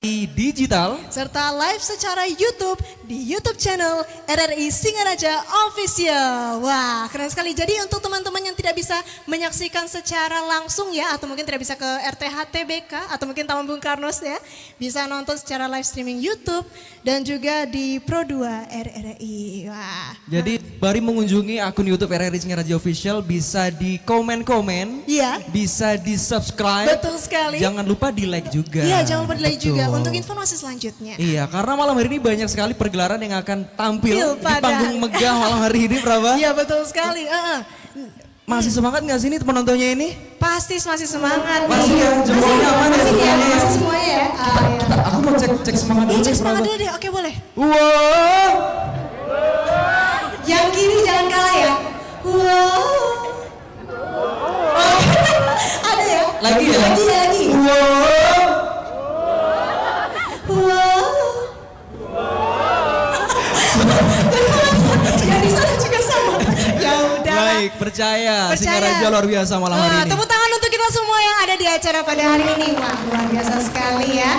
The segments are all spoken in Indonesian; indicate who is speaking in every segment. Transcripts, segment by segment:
Speaker 1: Digital
Speaker 2: serta live secara YouTube di YouTube channel RRI Singaraja Official. Wah, keren sekali. Jadi untuk teman-teman yang tidak bisa menyaksikan secara langsung ya, atau mungkin tidak bisa ke RTHTBK atau mungkin Taman Bung Karnos ya, bisa nonton secara live streaming YouTube dan juga di Pro 2 RRI. Wah.
Speaker 1: Jadi mari mengunjungi akun YouTube RRI Singaraja Official, bisa di komen-komen,
Speaker 2: Iya.
Speaker 1: bisa di subscribe.
Speaker 2: Betul sekali.
Speaker 1: Jangan lupa di like juga.
Speaker 2: Iya, jangan lupa di like juga
Speaker 1: Betul.
Speaker 2: untuk informasi selanjutnya.
Speaker 1: Iya, karena malam hari ini banyak sekali pergelaran yang akan tampil di
Speaker 2: Pilkada.
Speaker 1: panggung megah malam hari ini, Praba.
Speaker 2: Iya, betul sekali.
Speaker 1: Masih semangat nggak sih ini penontonnya ini?
Speaker 2: Pasti masih semangat nih.
Speaker 1: Masih ya, jempolnya aman ya
Speaker 2: Masih ya,
Speaker 1: semuanya ya?
Speaker 2: masih semuanya ya.
Speaker 1: Aku mau cek semangat dulu.
Speaker 2: Cek semangat
Speaker 1: Praba.
Speaker 2: dulu deh, oke boleh.
Speaker 1: Wow.
Speaker 2: Yang kiri jangan kalah ya. Wow. Oh, ada ya?
Speaker 1: Lagi ya?
Speaker 2: Lagi.
Speaker 1: Wow.
Speaker 2: Wow. Yang di sana juga sama. Ya udah.
Speaker 1: Baik, percaya. Singaraja luar biasa malam hari ini.
Speaker 2: Tepuk tangan untuk kita semua yang ada di acara pada hari ini. Wah, luar biasa sekali ya.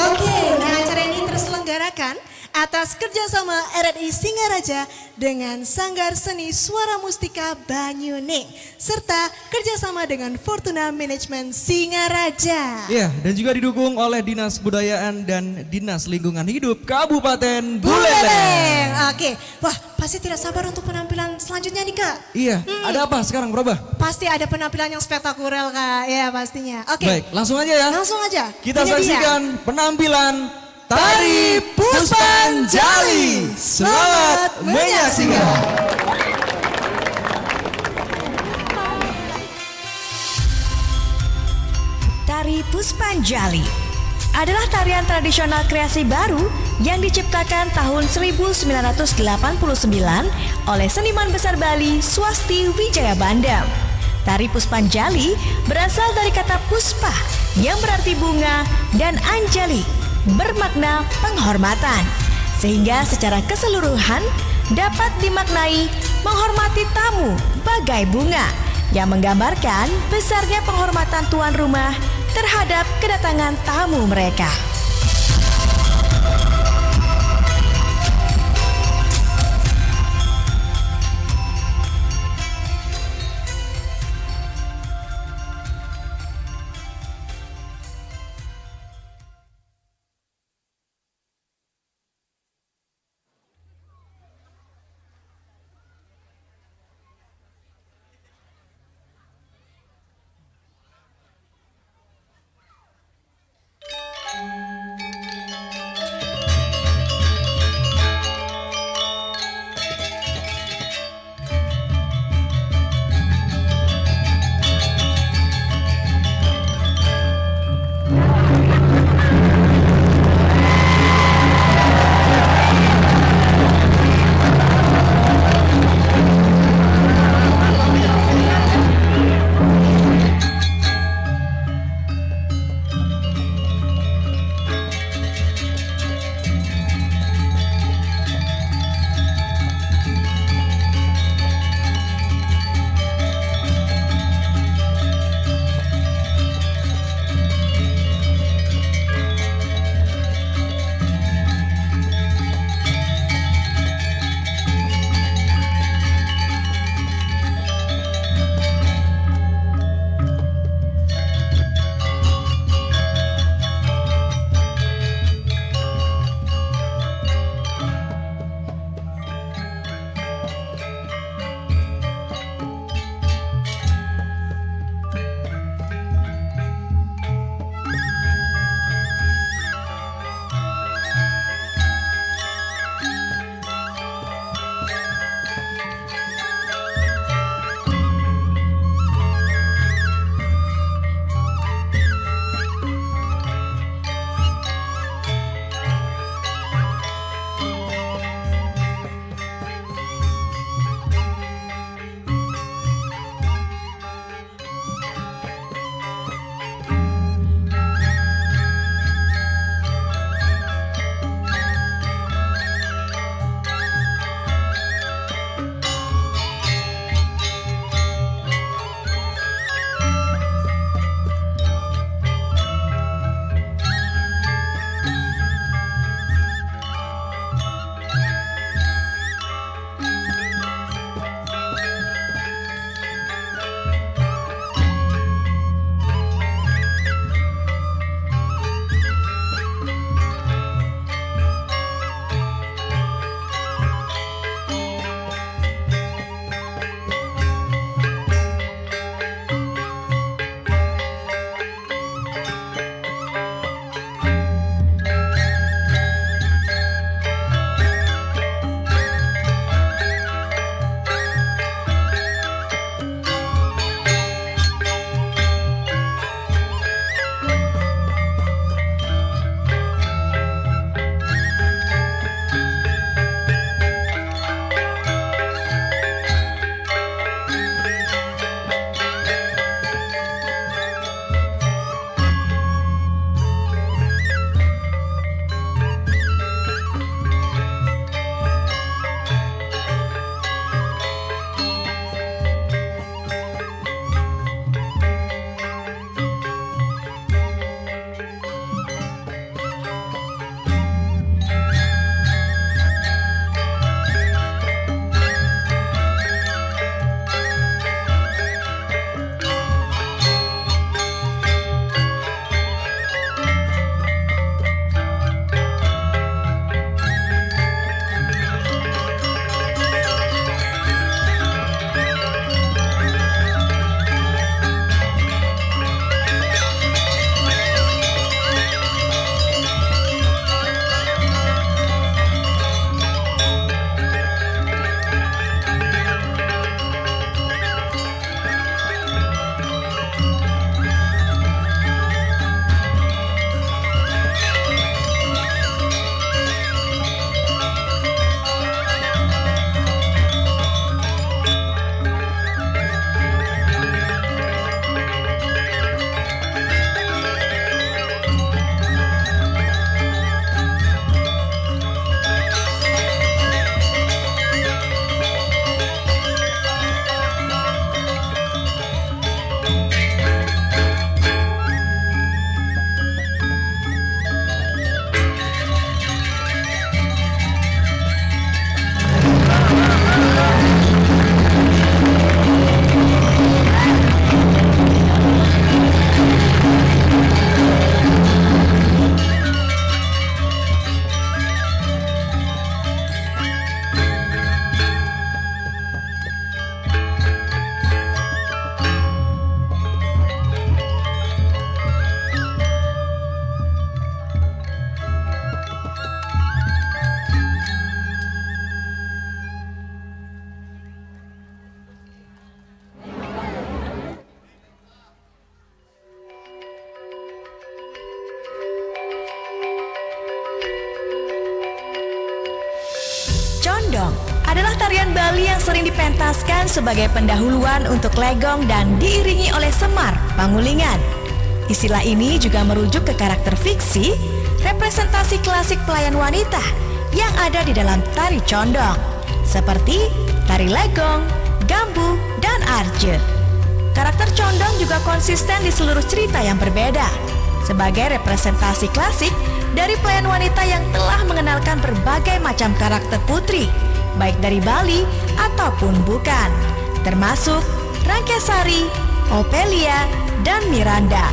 Speaker 2: Oke, nah acara ini terselenggarakan atas kerjasama RRI Singaraja dengan Sanggar Seni Suara Mustika Banyuning serta kerjasama dengan Fortuna Manajemen Singaraja.
Speaker 1: Iya, dan juga didukung oleh Dinas Kebudayaan dan Dinas Lingkungan Hidup Kabupaten Buleleng.
Speaker 2: Oke, wah pasti tidak sabar untuk penampilan selanjutnya nih Kak.
Speaker 1: Iya, ada apa sekarang, Praba?
Speaker 2: Pasti ada penampilan yang spektakuler Kak, ya pastinya. Oke,
Speaker 1: Baik, langsung aja ya.
Speaker 2: langsung aja.
Speaker 1: Kita
Speaker 2: Ini dia.
Speaker 1: saksikan penampilan Tari Puspanjali. Selamat menyaksikan.
Speaker 3: Tari Puspanjali adalah tarian tradisional kreasi baru yang diciptakan tahun 1989 oleh seniman besar Bali Swasti Wijaya Bandam. Tari Puspanjali berasal dari kata puspa yang berarti bunga dan anjali bermakna penghormatan, sehingga secara keseluruhan dapat dimaknai menghormati tamu bagai bunga yang menggambarkan besarnya penghormatan tuan rumah terhadap kedatangan tamu mereka. Condong adalah tarian Bali yang sering dipentaskan sebagai pendahuluan untuk Legong dan diiringi oleh Semar Pangulingan. Istilah ini juga merujuk ke karakter fiksi, representasi klasik pelayan wanita yang ada di dalam tari condong, seperti tari Legong, Gambu, dan Arje. Karakter condong juga konsisten di seluruh cerita yang berbeda, sebagai representasi klasik dari pelayan wanita yang telah mengenalkan berbagai macam karakter putri, baik dari Bali ataupun bukan, termasuk Rangkesari, Ophelia, dan Miranda.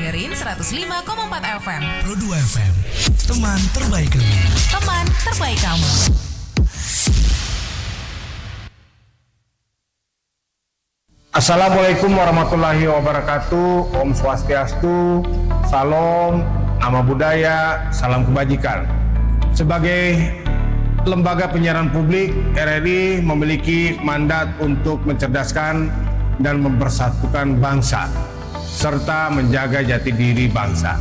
Speaker 4: dengerin 105,4 FM.
Speaker 5: Pro 2 FM, teman terbaik kamu.
Speaker 4: Teman terbaik kamu.
Speaker 6: Assalamualaikum warahmatullahi wabarakatuh. Om Swastiastu, Salam, Nama Budaya, Salam Kebajikan. Sebagai lembaga penyiaran publik, RRI memiliki mandat untuk mencerdaskan dan mempersatukan bangsa, serta menjaga jati diri bangsa.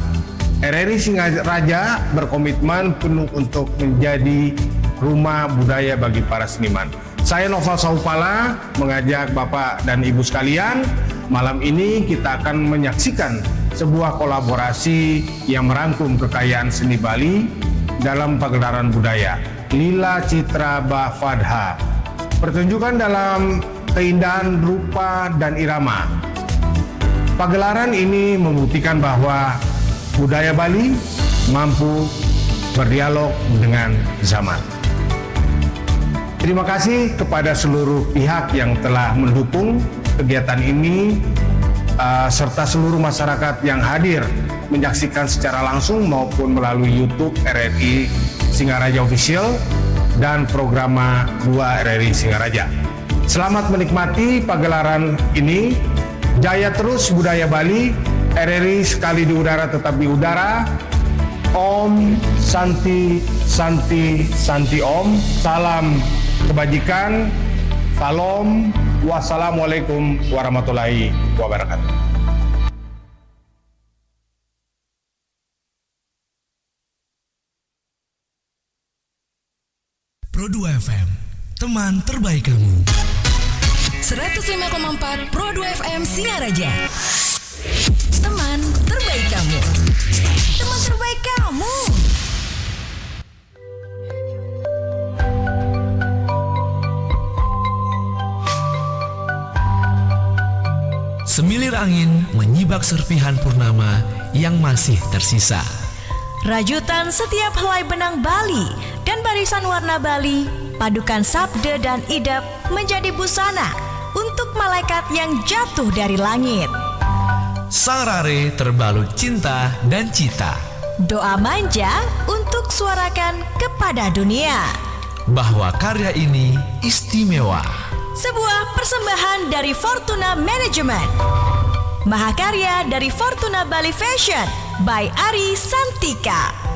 Speaker 6: RRI Singaraja berkomitmen penuh untuk menjadi rumah budaya bagi para seniman. Saya Noval Saupala mengajak Bapak dan Ibu sekalian, malam ini kita akan menyaksikan sebuah kolaborasi yang merangkum kekayaan seni Bali dalam pagelaran budaya Lila Citra Bafadha. Pertunjukan dalam keindahan rupa dan irama. Pagelaran ini membuktikan bahwa budaya Bali mampu berdialog dengan zaman. Terima kasih kepada seluruh pihak yang telah mendukung kegiatan ini, serta seluruh masyarakat yang hadir menyaksikan secara langsung maupun melalui YouTube RRI Singaraja Official dan Programa 2 RRI Singaraja. Selamat menikmati pagelaran ini. Jaya terus budaya Bali. RRI sekali di udara tetap di udara. Om Santi Santi Santi Om. Salam kebajikan. Salam. Wassalamualaikum warahmatullahi wabarakatuh.
Speaker 5: Pro 2 FM, teman terbaik kamu.
Speaker 4: 105,4 Pro 2 FM Singaraja. Teman terbaik kamu.
Speaker 3: Teman terbaik kamu.
Speaker 5: Semilir angin menyibak serpihan purnama yang masih tersisa.
Speaker 3: Rajutan setiap helai benang Bali dan barisan warna Bali, padukan sabda dan idap menjadi busana untuk malaikat yang jatuh dari langit.
Speaker 5: Sang Rare terbalut cinta dan cita,
Speaker 3: Doa manja untuk suarakan kepada dunia
Speaker 5: bahwa karya ini istimewa.
Speaker 3: sebuah persembahan dari Fortuna Management. Mahakarya dari Fortuna Bali Fashion by Ari Santika.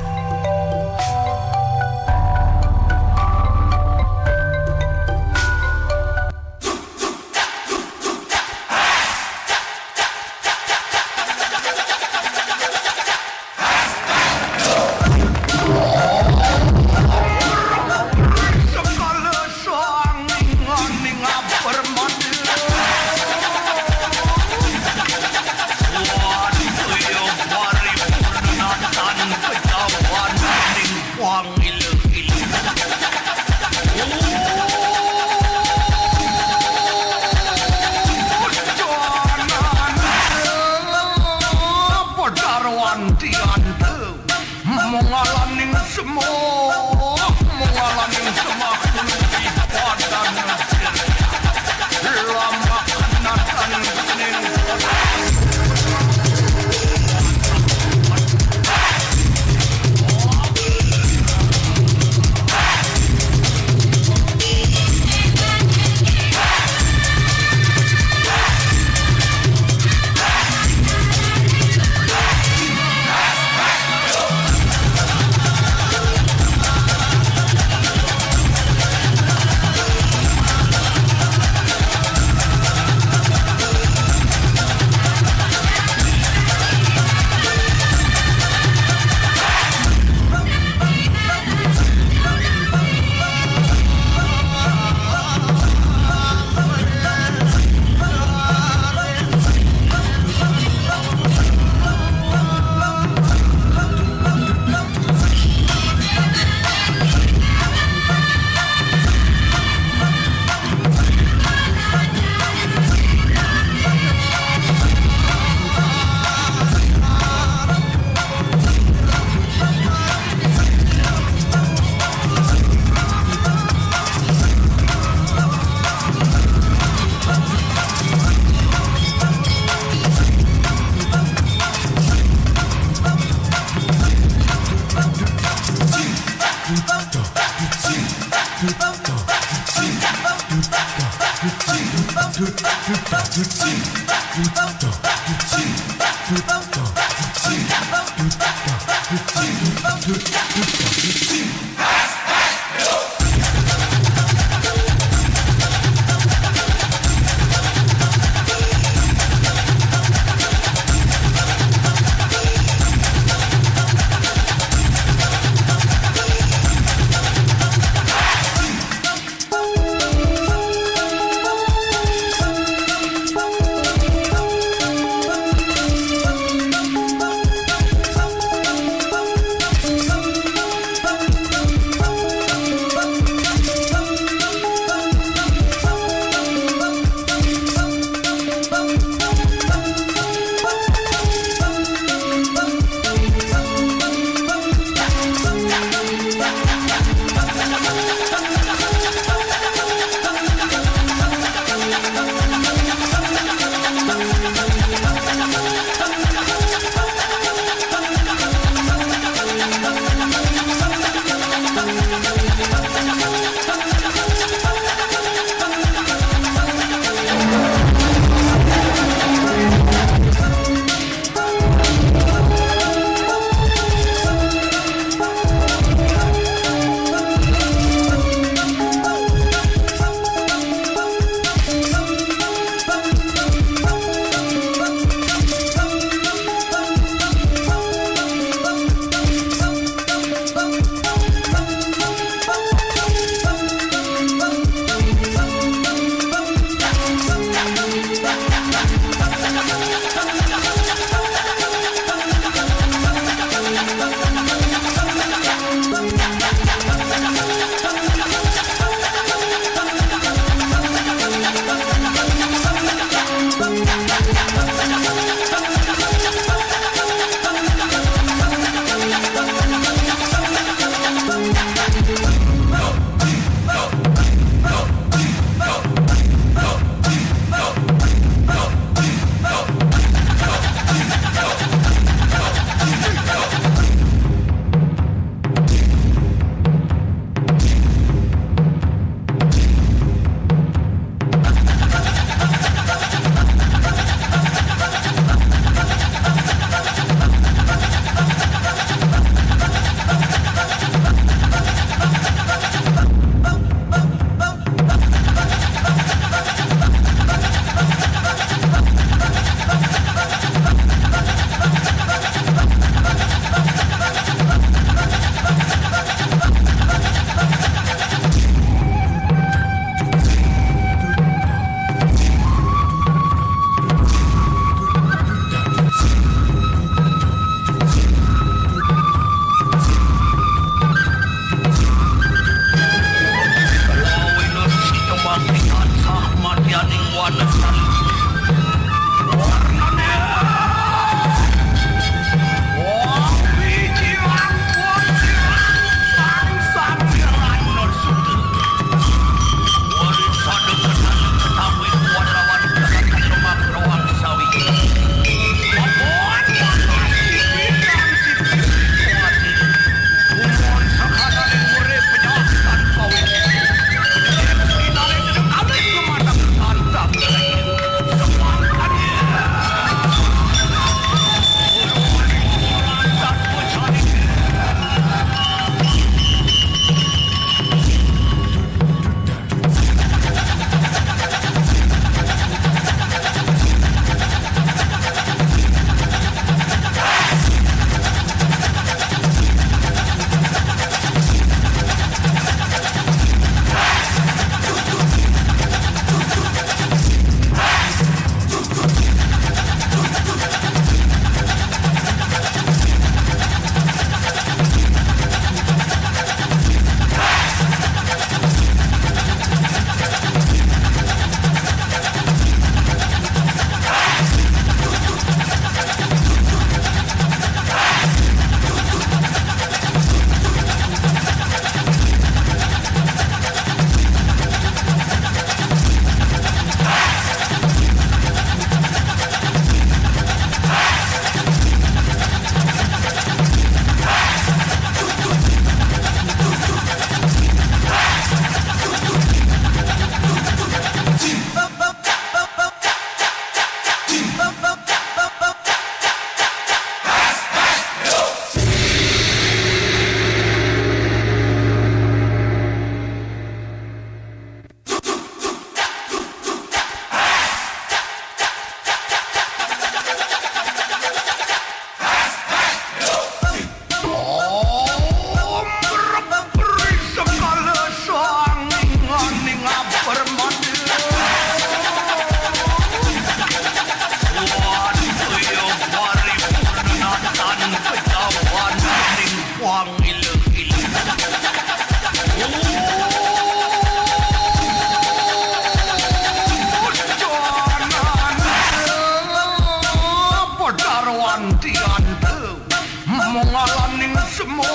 Speaker 7: Mengalaning semua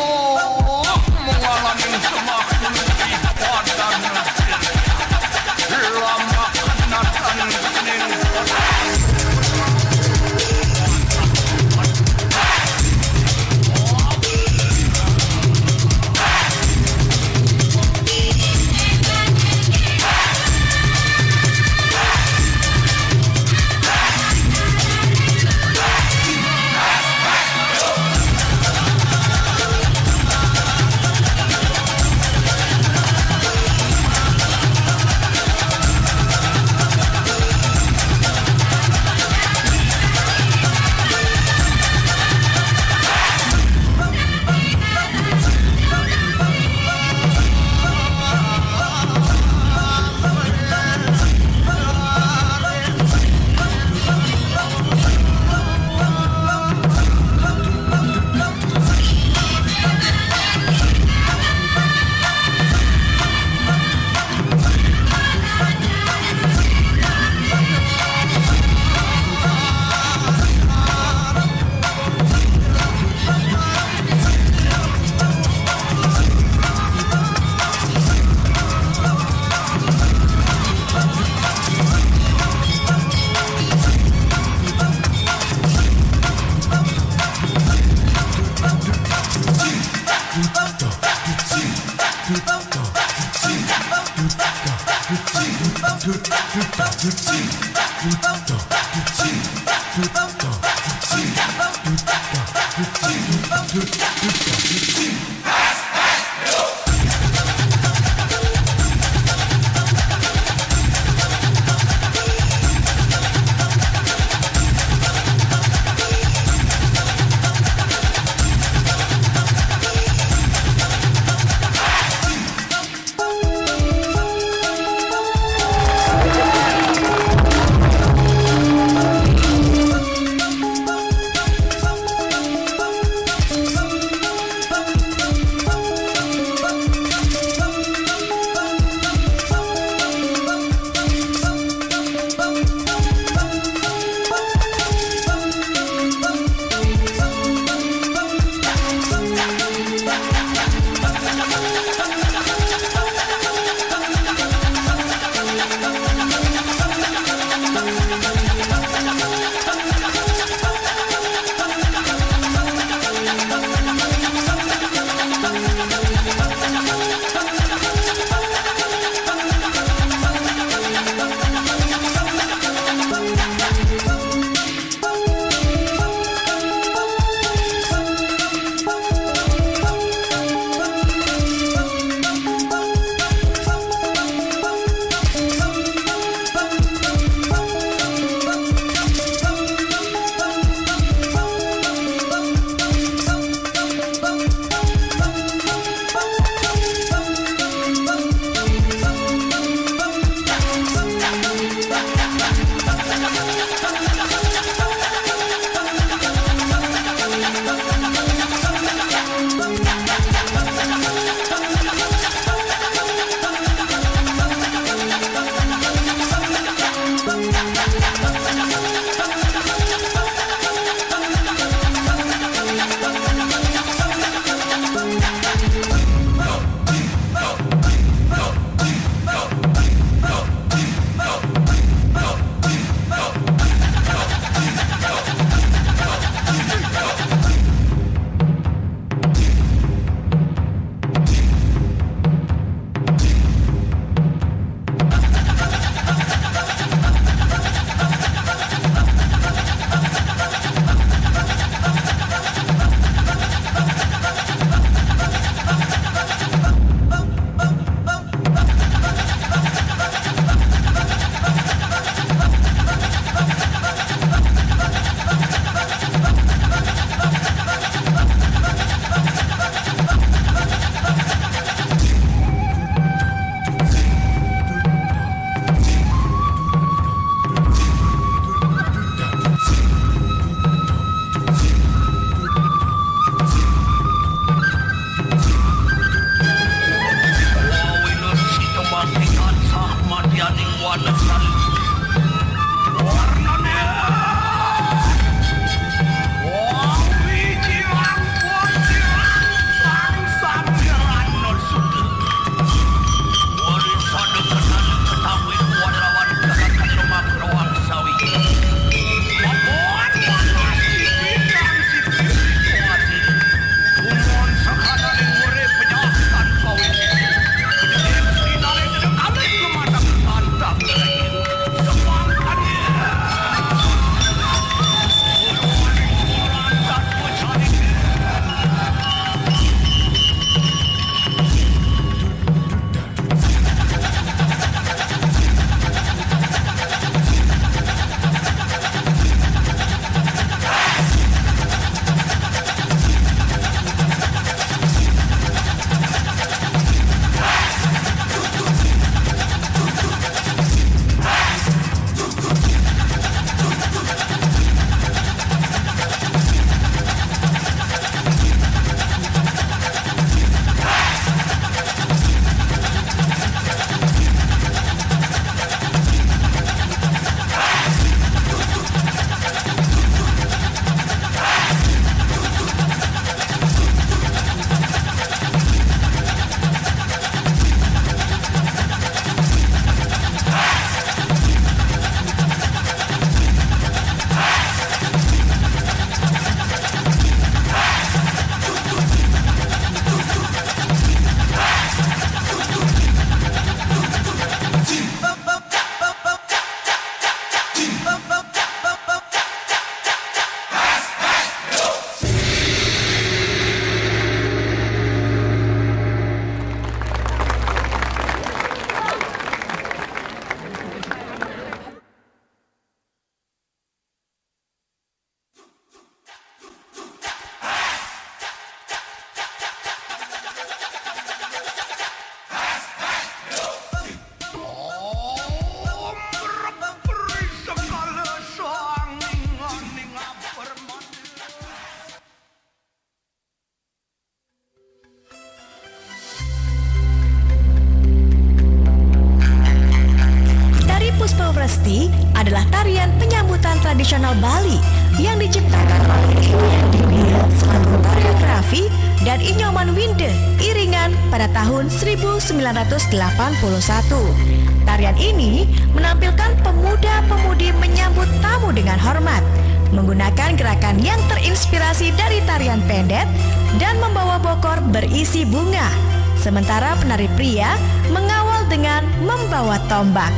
Speaker 7: kunci padan lama kenatan kening
Speaker 3: adalah tarian penyambutan tradisional Bali yang diciptakan oleh Inyoman Dibia selaku koreografi dan Inyoman Winde iringan pada tahun 1981. Tarian ini menampilkan pemuda-pemudi menyambut tamu dengan hormat, menggunakan gerakan yang terinspirasi dari tarian pendet dan membawa bokor berisi bunga. Sementara penari pria mengawal dengan membawa tombak.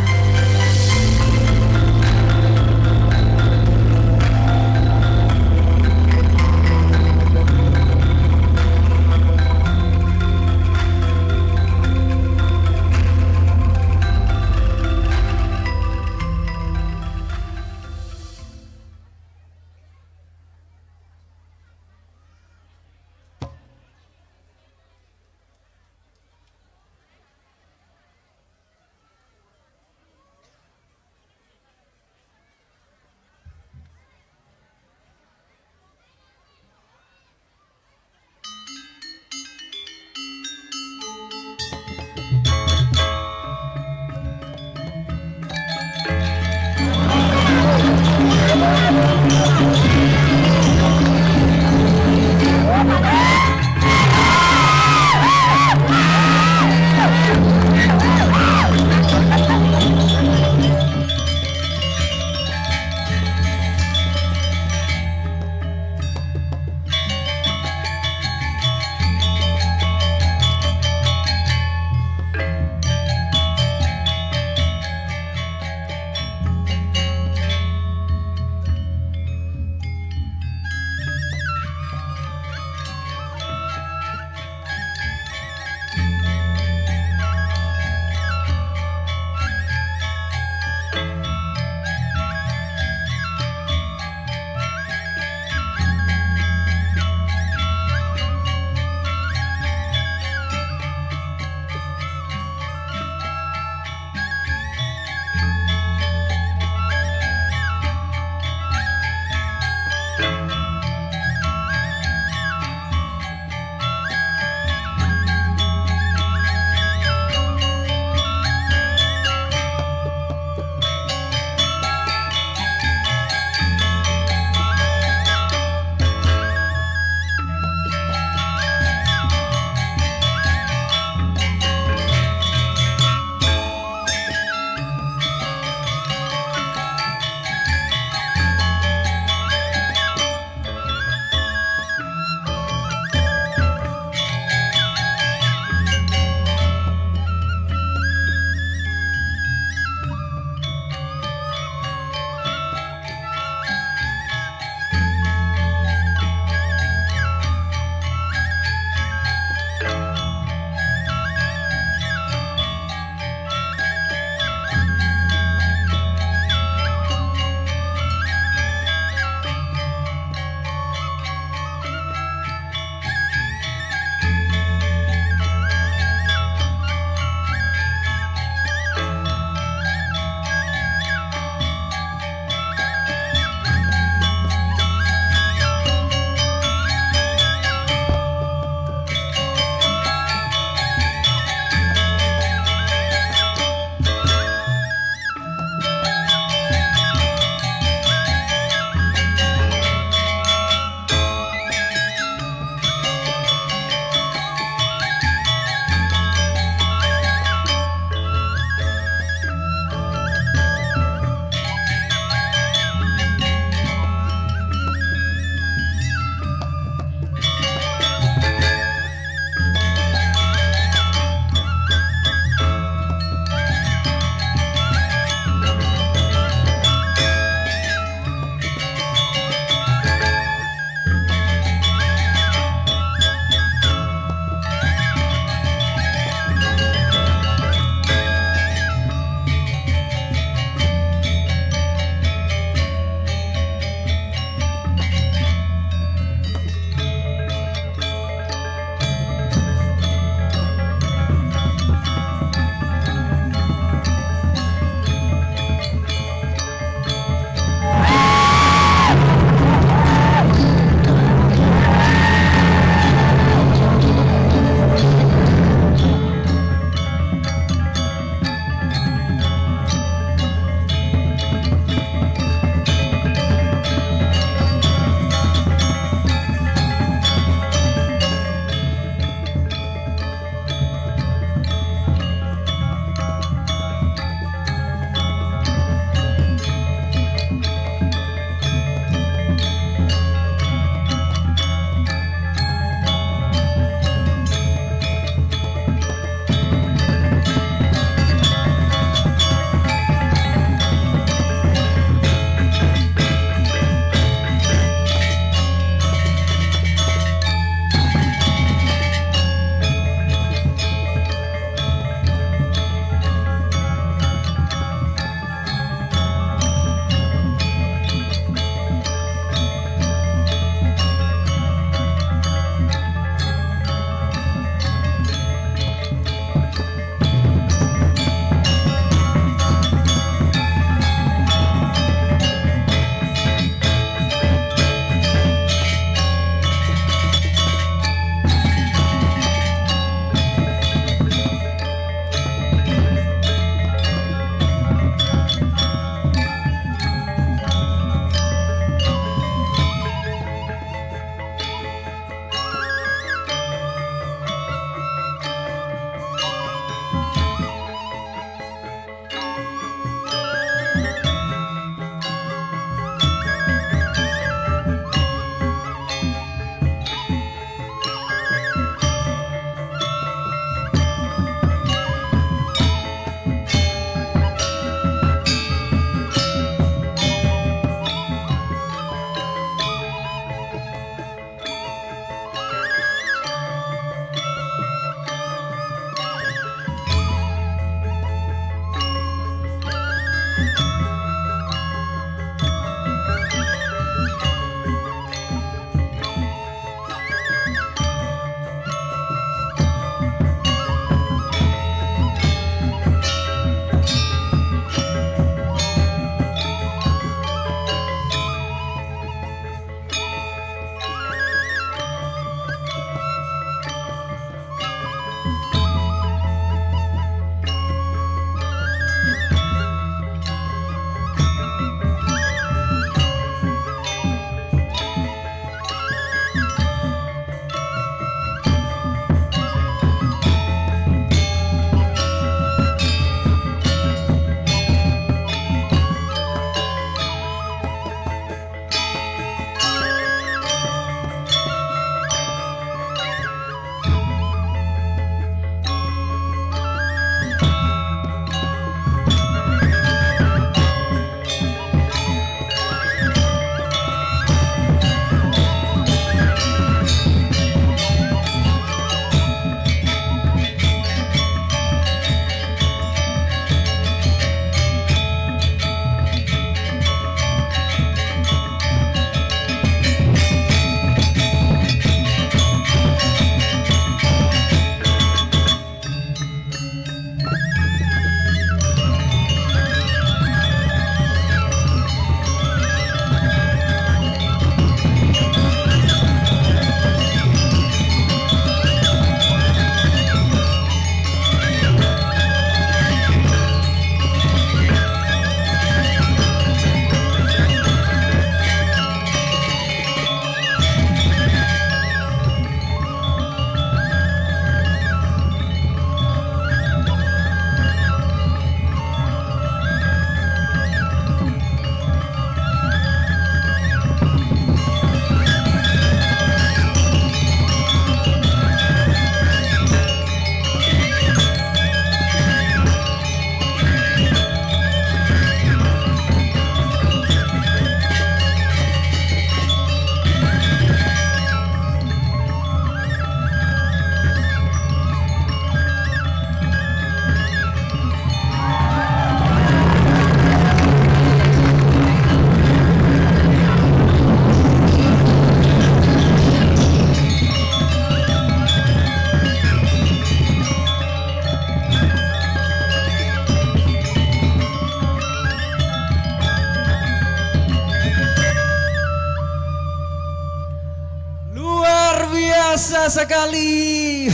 Speaker 1: sekali.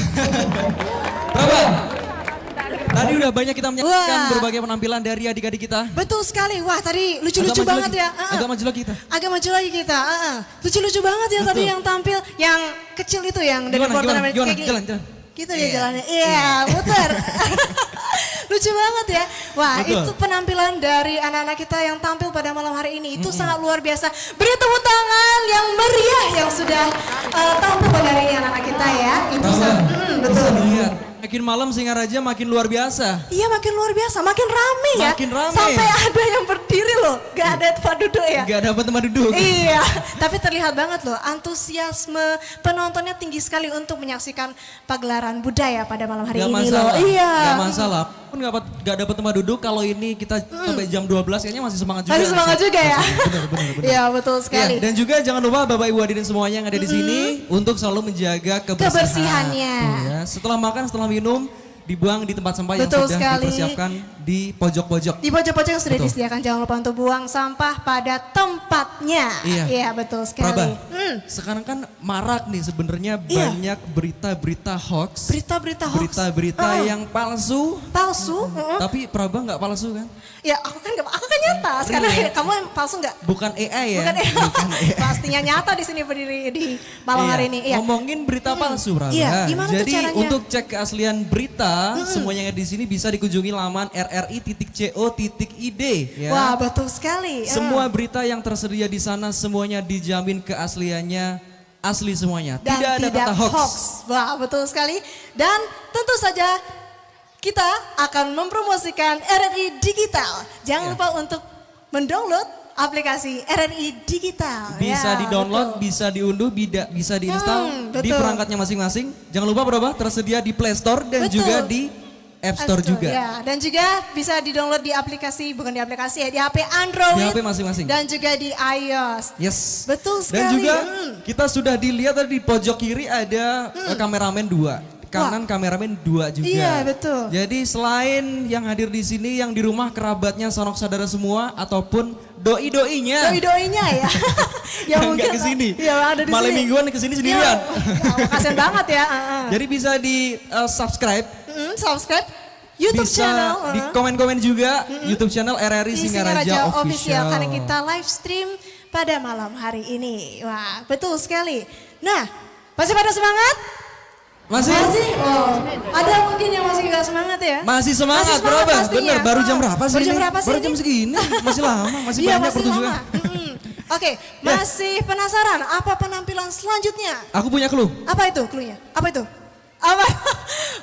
Speaker 1: Berapa? Tadi udah banyak kita menyaksikan
Speaker 2: Wah.
Speaker 1: berbagai penampilan dari adik-adik kita.
Speaker 2: Betul sekali. Wah, tadi lucu-lucu
Speaker 1: Agak maju
Speaker 2: banget
Speaker 1: lagi.
Speaker 2: ya.
Speaker 1: Agak maju lagi kita.
Speaker 2: Agak maju lagi kita. Lucu-lucu banget ya tadi
Speaker 1: Betul.
Speaker 2: yang tampil, yang kecil itu yang dari luar
Speaker 1: Gimana?
Speaker 2: kayak gini.
Speaker 1: Jalan.
Speaker 2: Gitu ya jalannya. Iya, muter. Lucu banget ya. Wah,
Speaker 1: Betul.
Speaker 2: itu penampilan dari anak-anak kita yang tampil pada malam hari ini. Itu sangat luar biasa. Beri tepuk tangan yang meriah yang sudah tampil pada hari ini anak-anak kita ya. Itu betul.
Speaker 1: Bisa dilihat. Makin malam Singaraja makin luar biasa.
Speaker 2: Iya, makin luar biasa, makin rame ya.
Speaker 1: Makin rame.
Speaker 2: Sampai ada yang berdiri loh, gak ada tempat duduk ya.
Speaker 1: Gak dapat tempat duduk.
Speaker 2: Iya, tapi terlihat banget loh antusiasme penontonnya tinggi sekali untuk menyaksikan pagelaran budaya pada malam hari
Speaker 1: Gak
Speaker 2: ini
Speaker 1: masalah.
Speaker 2: loh. Iya.
Speaker 1: Gak masalah. Pun gak dapat tempat duduk kalau ini kita sampai jam 12 kayaknya masih semangat juga.
Speaker 2: Masih semangat juga ya.
Speaker 1: Benar.
Speaker 2: Iya, betul sekali.
Speaker 1: Ya, dan juga jangan lupa Bapak Ibu hadirin semuanya yang ada di sini untuk selalu menjaga kebersihan.
Speaker 2: Kebersihannya.
Speaker 1: Ya, setelah makan, setelah minum, dibuang di tempat sampah yang
Speaker 2: Betul
Speaker 1: sudah
Speaker 2: sekali.
Speaker 1: dipersiapkan di pojok-pojok.
Speaker 2: Di pojok-pojok yang sudah
Speaker 1: Betul.
Speaker 2: disediakan, jangan lupa untuk buang sampah pada tempatnya.
Speaker 1: Iya.
Speaker 2: Betul sekali.
Speaker 1: Prabah, sekarang kan marak nih sebenarnya
Speaker 2: Iya.
Speaker 1: banyak berita-berita hoax.
Speaker 2: Berita-berita hoax.
Speaker 1: Berita-berita yang palsu.
Speaker 2: Palsu.
Speaker 1: Tapi Prabah nggak palsu kan?
Speaker 2: Ya, aku kan nyata. Sekarang kamu yang palsu nggak?
Speaker 1: Bukan AI ya?
Speaker 2: Bukan pastinya nyata di sini berdiri di malam
Speaker 1: Iya.
Speaker 2: hari ini. Iya.
Speaker 1: Ngomongin berita palsu, Prabah.
Speaker 2: Iya, gimana tuh
Speaker 1: Jadi
Speaker 2: caranya?
Speaker 1: untuk cek keaslian berita, semuanya yang ada di sini bisa dikunjungi laman rri.co.id. Ya.
Speaker 2: Wah, betul sekali.
Speaker 1: Semua berita yang tersedia di sana semuanya dijamin keasliannya asli semuanya.
Speaker 2: Dan
Speaker 1: tidak ada kata hoax.
Speaker 2: Wah, betul sekali. Dan tentu saja kita akan mempromosikan RRI Digital. Jangan
Speaker 1: Ya.
Speaker 2: lupa untuk mendownload aplikasi RRI Digital.
Speaker 1: Bisa
Speaker 2: Ya,
Speaker 1: di-download,
Speaker 2: betul.
Speaker 1: bisa diunduh, bisa diinstal di
Speaker 2: betul.
Speaker 1: perangkatnya masing-masing. Jangan lupa Prabah tersedia di Play Store dan
Speaker 2: Betul.
Speaker 1: juga di App Store juga.
Speaker 2: Ya, dan juga bisa di-download di aplikasi, bukan di aplikasi ya, di HP Android.
Speaker 1: Di HP masing-masing.
Speaker 2: Dan juga di iOS.
Speaker 1: Yes.
Speaker 2: Betul sekali.
Speaker 1: Dan juga kita sudah dilihat tadi di pojok kiri ada kameramen 2. Kanan kameramen 2 juga.
Speaker 2: Iya, betul.
Speaker 1: Jadi selain yang hadir di sini yang di rumah kerabatnya sanak saudara semua ataupun doi-doinya.
Speaker 2: Doi-doinya ya.
Speaker 1: yang nggak kesini.
Speaker 2: Iya, ada di
Speaker 1: Malam
Speaker 2: sini.
Speaker 1: mingguan kesini sendirian.
Speaker 2: Ya, kasian banget ya.
Speaker 1: Jadi bisa di subscribe.
Speaker 2: Subscribe YouTube
Speaker 1: Bisa
Speaker 2: channel.
Speaker 1: di komen-komen juga YouTube channel RRI
Speaker 2: di
Speaker 1: Singaraja
Speaker 2: Official
Speaker 1: Official.
Speaker 2: karena kita live stream pada malam hari ini. Wah, betul sekali. Nah, masih pada semangat?
Speaker 1: Masih?
Speaker 2: Oh, ada mungkin yang masih nggak semangat ya?
Speaker 1: Masih semangat, berapa?
Speaker 2: pastinya.
Speaker 1: Bener, baru jam berapa sih
Speaker 2: Baru jam
Speaker 1: ini?
Speaker 2: berapa sih
Speaker 1: Baru
Speaker 2: ini?
Speaker 1: jam segini, masih lama, masih
Speaker 2: Iya,
Speaker 1: banyak
Speaker 2: masih
Speaker 1: pertunjukan.
Speaker 2: lama. Oke, masih penasaran apa penampilan selanjutnya?
Speaker 1: Aku punya clue.
Speaker 2: Apa itu cluenya? Apa itu? Apa?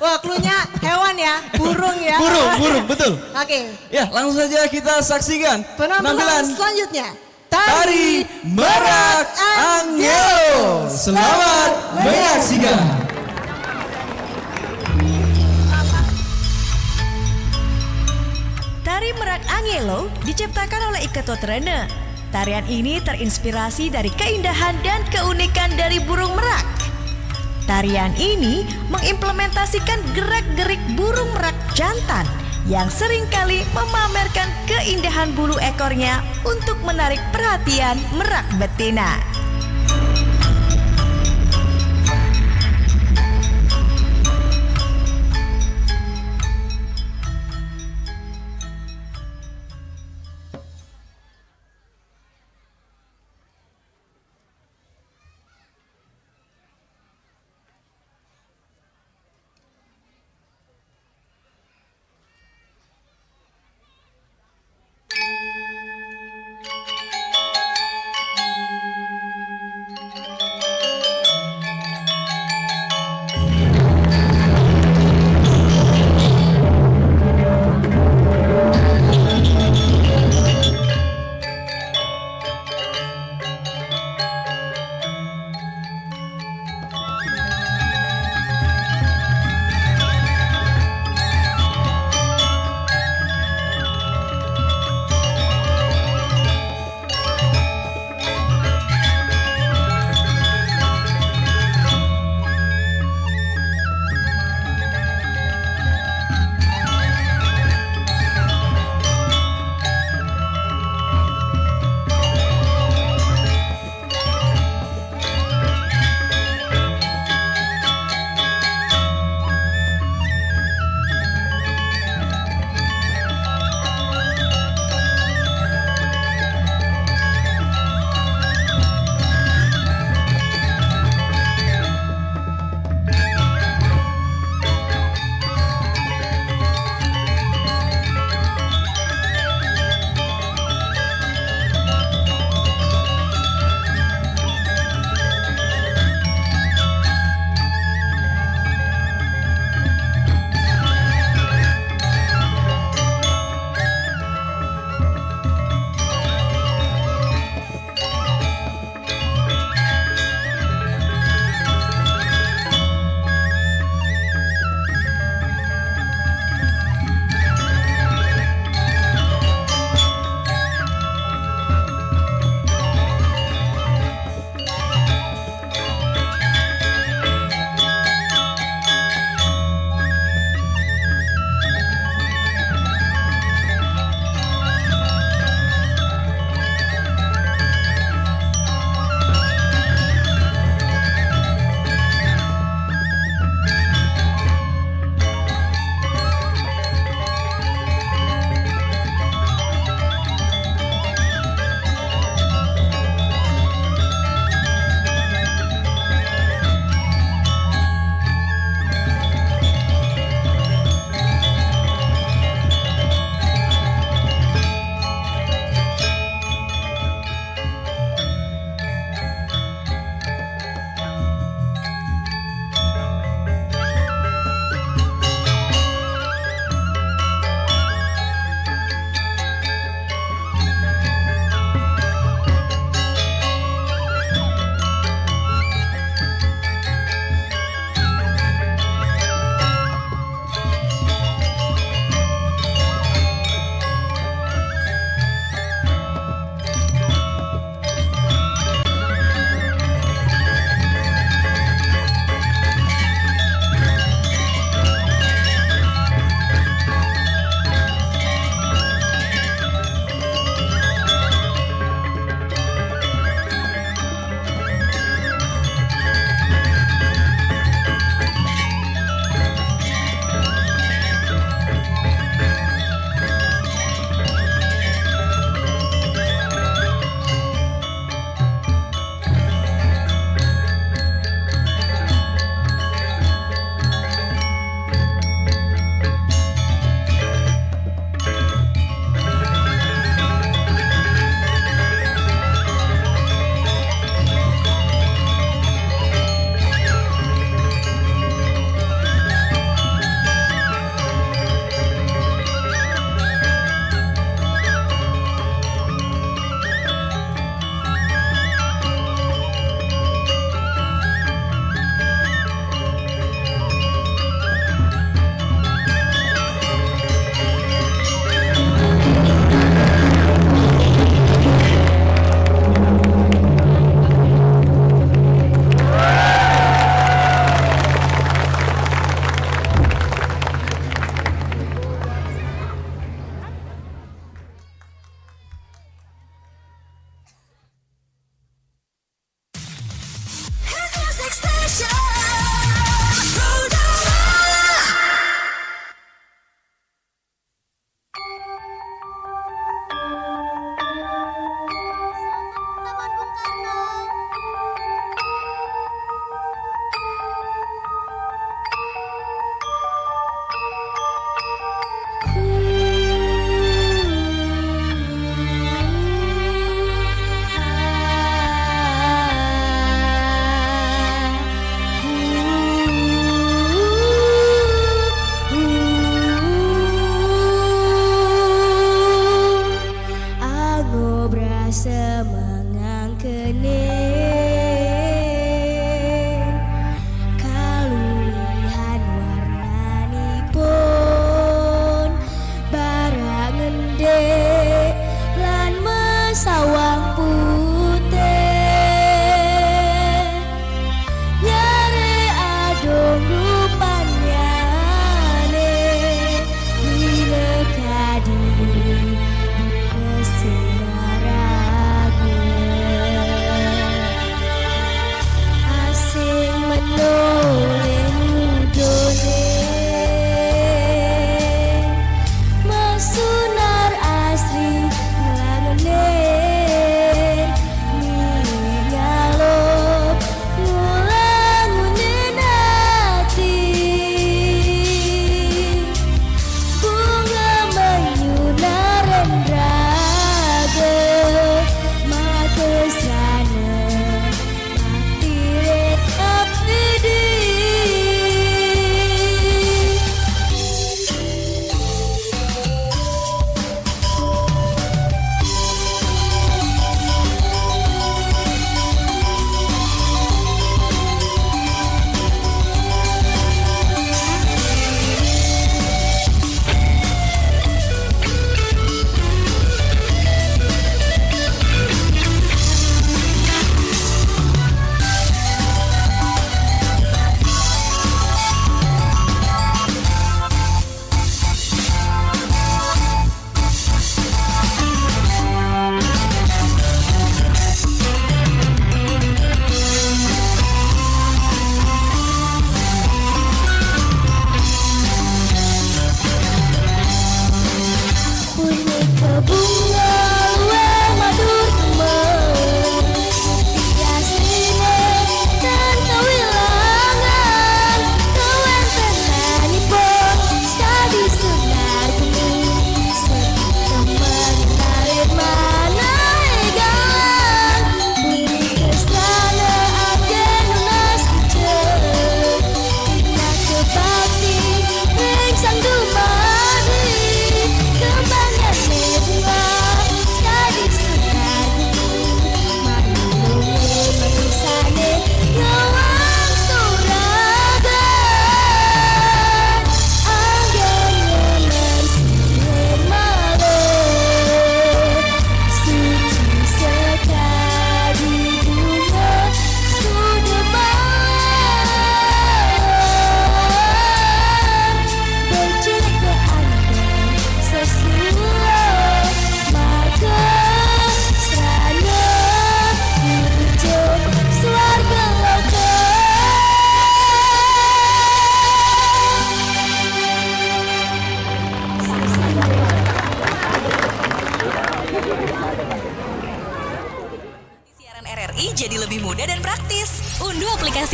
Speaker 2: Wah, cluenya hewan ya, burung ya.
Speaker 1: Burung, betul.
Speaker 2: Oke,
Speaker 1: Ya, langsung saja kita saksikan
Speaker 2: penampilan selanjutnya.
Speaker 1: Tari Merak Angelo. Selamat menyaksikan.
Speaker 3: Tari Merak Angelo diciptakan oleh Iketo Trene. Tarian ini terinspirasi dari keindahan dan keunikan dari burung merak. Tarian ini mengimplementasikan gerak-gerik burung merak jantan yang seringkali memamerkan keindahan bulu ekornya untuk menarik perhatian merak betina.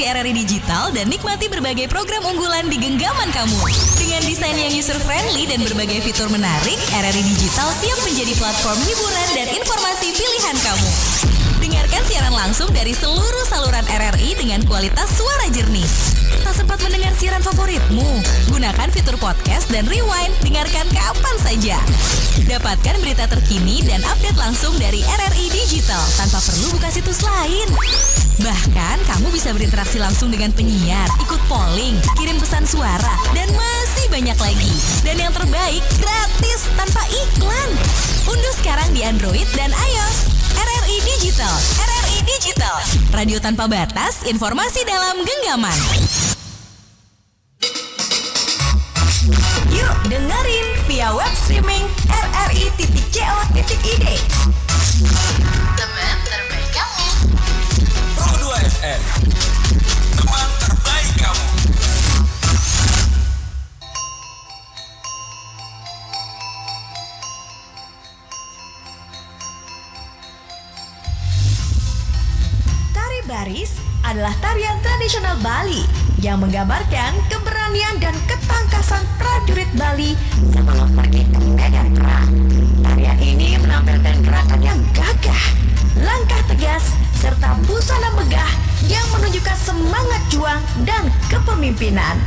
Speaker 4: RRI Digital dan nikmati berbagai program unggulan di genggaman kamu. Dengan desain yang user-friendly dan berbagai fitur menarik, RRI Digital siap menjadi platform hiburan dan informasi pilihan kamu. Dengarkan siaran langsung dari seluruh saluran RRI dengan kualitas suara jernih. Tak sempat mendengar siaran favoritmu? Gunakan fitur podcast dan rewind, dengarkan kapan saja. Dapatkan berita terkini dan update langsung dari RRI Digital tanpa perlu buka situs lain. Bahkan kamu bisa berinteraksi langsung dengan penyiar, ikut polling, kirim pesan suara, dan masih banyak lagi. Dan yang terbaik, gratis tanpa iklan. Unduh sekarang di Android dan iOS. RRI Digital, RRI Digital, radio tanpa batas, informasi dalam genggaman.
Speaker 3: Yuk dengerin via web streaming rri.co.id.
Speaker 4: Teman terbaik kamu.
Speaker 5: Pro 2 FM, teman terbaik kamu.
Speaker 3: Tari baris adalah tarian tradisional Bali yang menggambarkan keberanian dan ketangkasan prajurit Bali sebelum pergi ke medan perang. Tarian ini menampilkan gerakan yang gagah, langkah tegas, serta busana megah yang menunjukkan semangat juang dan kepemimpinan.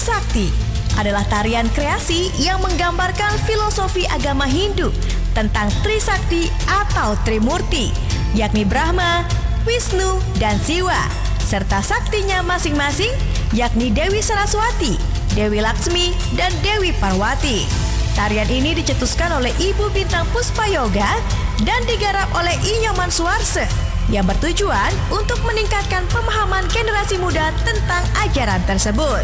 Speaker 3: Trisakti adalah tarian kreasi yang menggambarkan filosofi agama Hindu tentang Trisakti atau Trimurti, yakni Brahma, Wisnu, dan Siwa, serta saktinya masing-masing, yakni Dewi Saraswati, Dewi Laksmi, dan Dewi Parwati. Tarian ini dicetuskan oleh Ibu Bintang Puspayoga dan digarap oleh Inyoman Suarse yang bertujuan untuk meningkatkan pemahaman generasi muda tentang ajaran tersebut.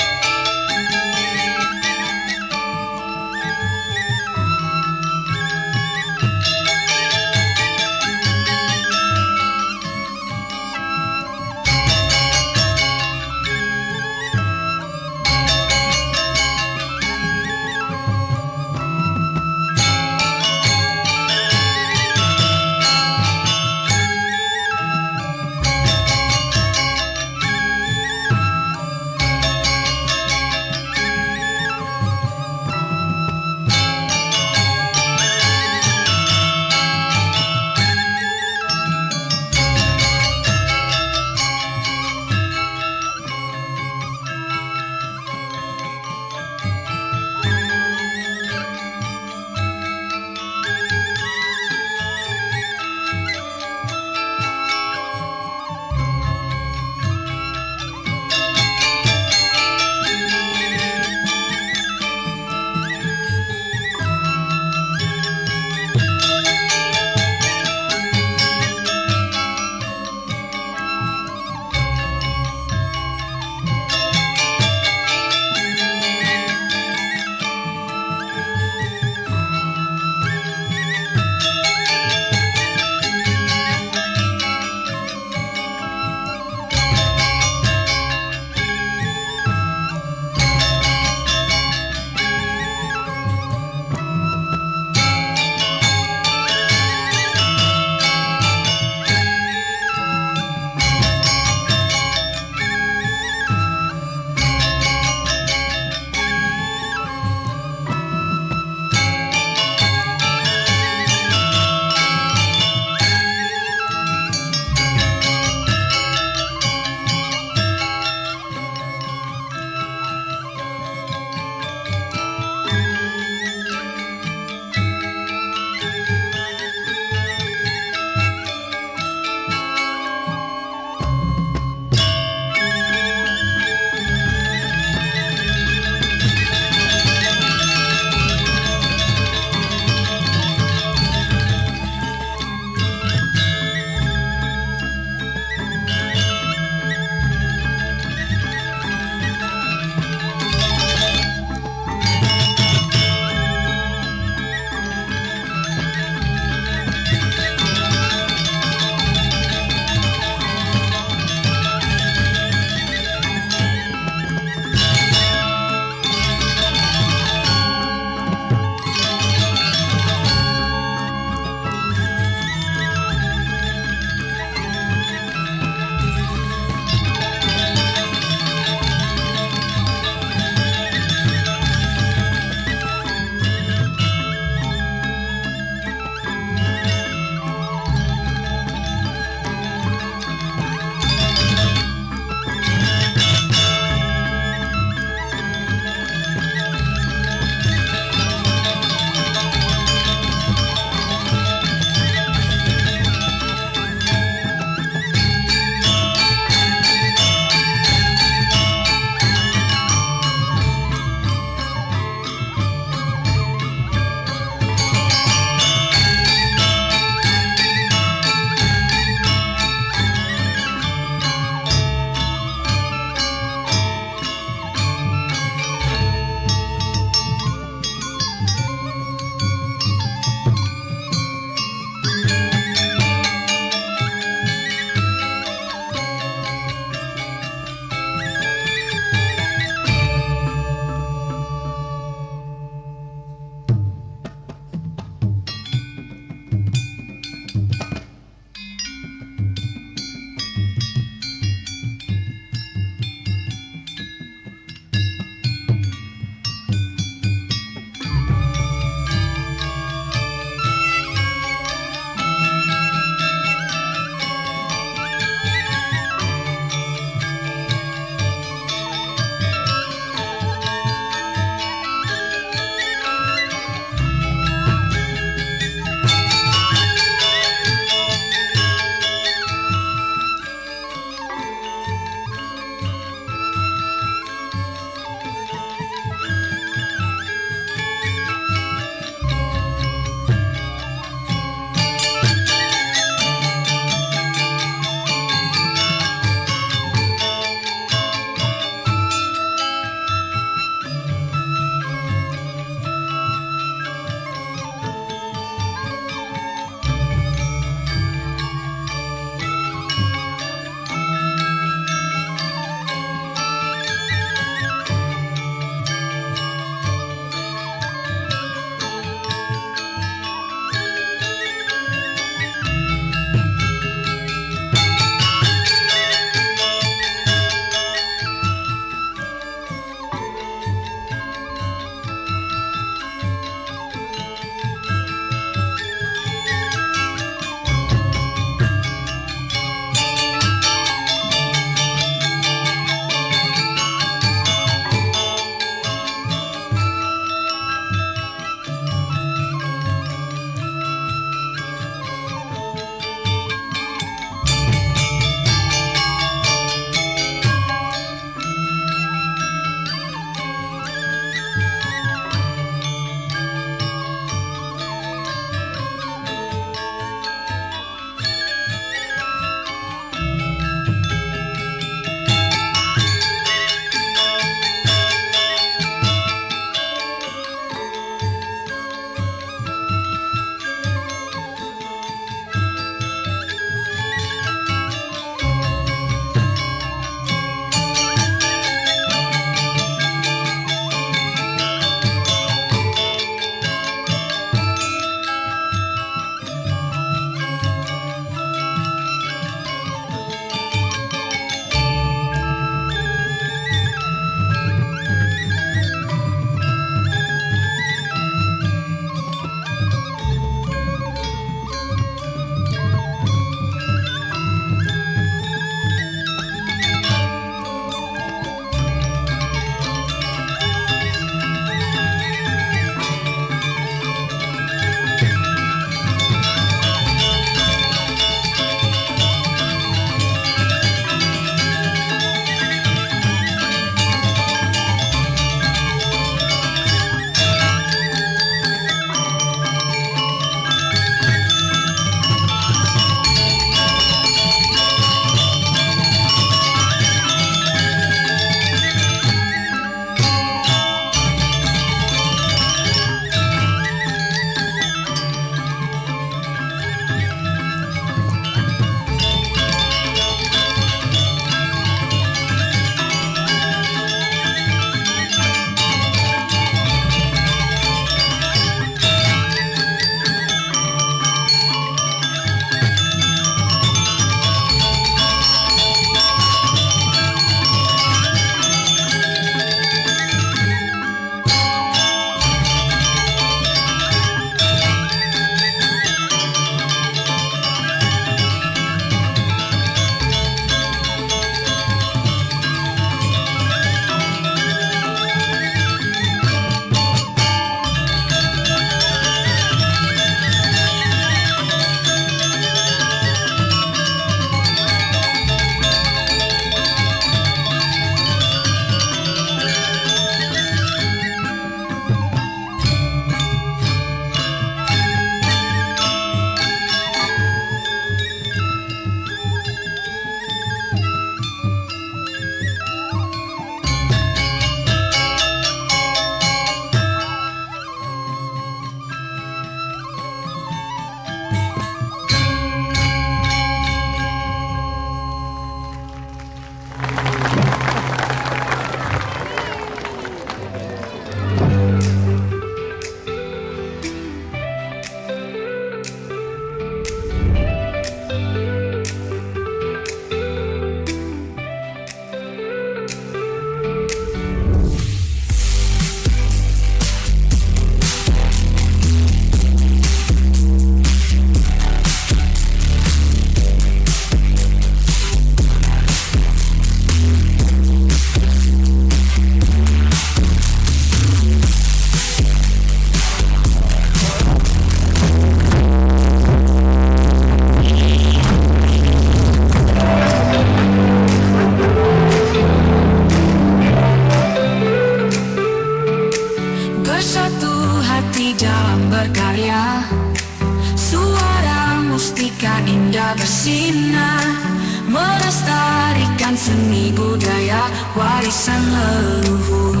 Speaker 8: bersinar, melestarikan seni budaya warisan leluhur.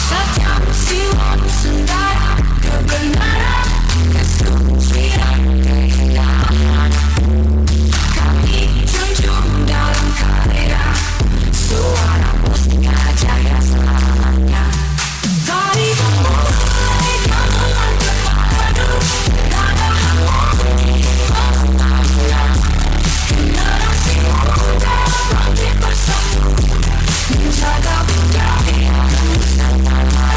Speaker 8: Setiap jiwa Nusantara, kebenaran, kesucian, keindahan, kami junjung dalam karya suara mustika jaya selamanya. Dari memulai gamelan berpadu, nada harmoni pengetahuan, generasi muda bangkit bersatu, menjaga budaya Nusantara.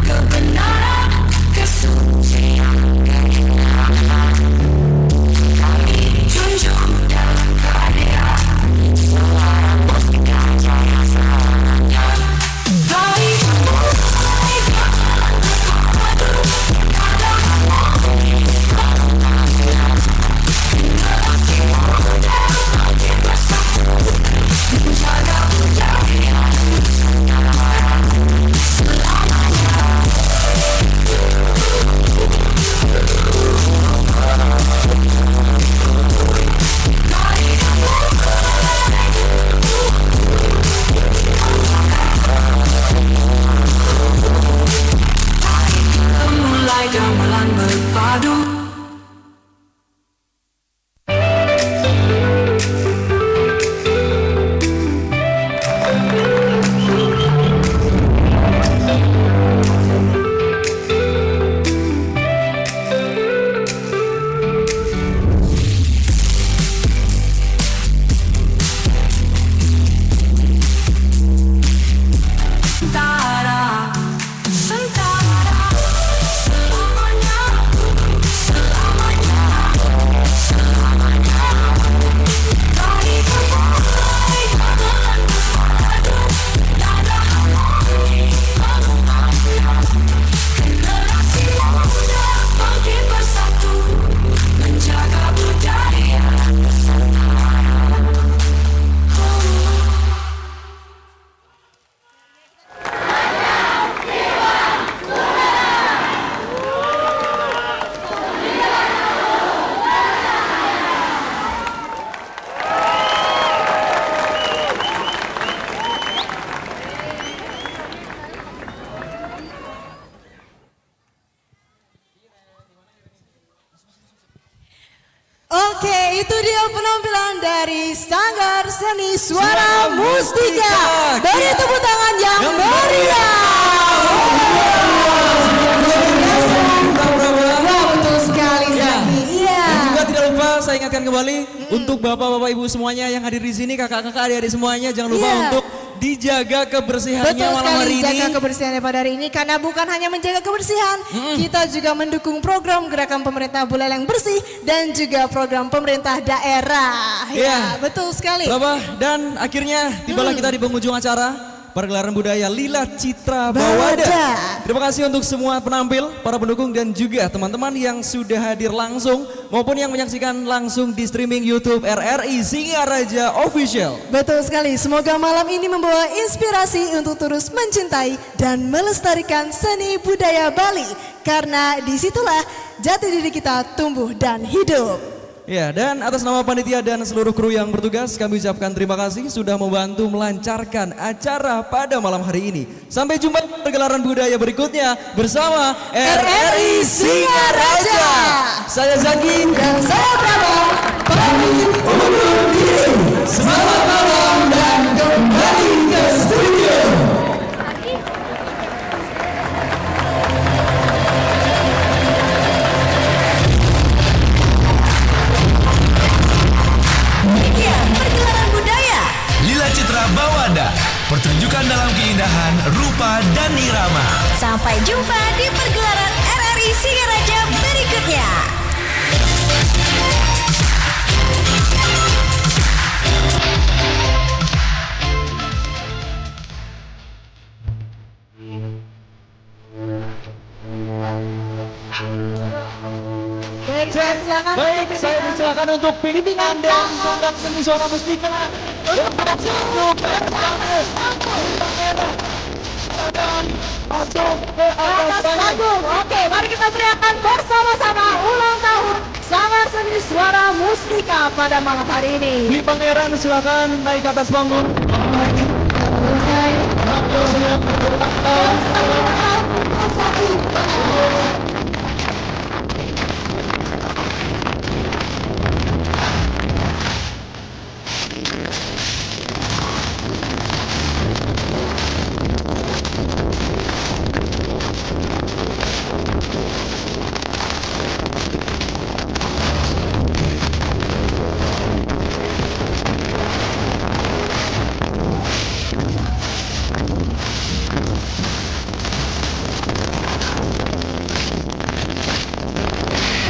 Speaker 8: Kebenaran, kesucian, keindahan, kami junjung dalam karya suara mustika jaya selamanya. Dari memulai gamelan berpadu, nada harmoni pengetahuan, generasi muda bangkit bersatu, menjaga budaya Nusantara selamanya. Mulai gamelan berpadu. Nusantara, Nusantara, selamanya, selamanya, selamanya. Dari memulai gamelan berpadu, nada harmoni pengetahuan, generasi muda bangkit bersatu, menjaga budaya Nusantara.
Speaker 2: Oke, itu dia penampilan dari Sanggar Seni Suara Mustika. Beri tepuk tangan yang meriah. Wah, betul sekali Zaki. Iya.
Speaker 1: Dan juga tidak lupa saya ingatkan kembali untuk bapak-bapak ibu semuanya yang hadir di sini, kakak-kakak, adik-adik semuanya, jangan lupa
Speaker 2: Iya.
Speaker 1: untuk dijaga kebersihannya
Speaker 2: Betul
Speaker 1: malam
Speaker 2: sekali
Speaker 1: hari ini.
Speaker 2: jaga kebersihannya pada hari ini karena bukan hanya menjaga kebersihan, kita juga mendukung program gerakan pemerintah Buleleng Bersih dan juga program pemerintah daerah. Ya,
Speaker 1: Iya.
Speaker 2: betul sekali.
Speaker 1: Bapak, dan akhirnya tibalah kita di penghujung acara pergelaran budaya Lila Citra Bawada.
Speaker 2: Bawada.
Speaker 1: Terima kasih untuk semua penampil, para pendukung dan juga teman-teman yang sudah hadir langsung maupun yang menyaksikan langsung di streaming YouTube RRI Singaraja Official.
Speaker 2: Betul sekali, semoga malam ini membawa inspirasi untuk terus mencintai dan melestarikan seni budaya Bali. Karena disitulah jati diri kita tumbuh dan hidup.
Speaker 1: Ya, dan atas nama panitia dan seluruh kru yang bertugas, kami ucapkan terima kasih sudah membantu melancarkan acara pada malam hari ini. Sampai jumpa di pergelaran budaya berikutnya bersama RRI Singaraja. Saya Zaki
Speaker 2: Dan saya Praba,
Speaker 1: pamit undur diri. Selamat malam dan kembali ke studio.
Speaker 5: Pertunjukan dalam keindahan, rupa, dan irama.
Speaker 3: Sampai jumpa di pergelaran RRI Singaraja berikutnya.
Speaker 2: silakan.
Speaker 1: Baik, saya persilakan untuk pimpinan dan sondak seni suara mustika. Masuk ke atas panggung.
Speaker 2: Oke, mari kita teriakan bersama-sama ulang tahun Sanggar Seni Suara Mustika pada malam hari ini.
Speaker 1: Di Pangeran silakan naik ke atas panggung.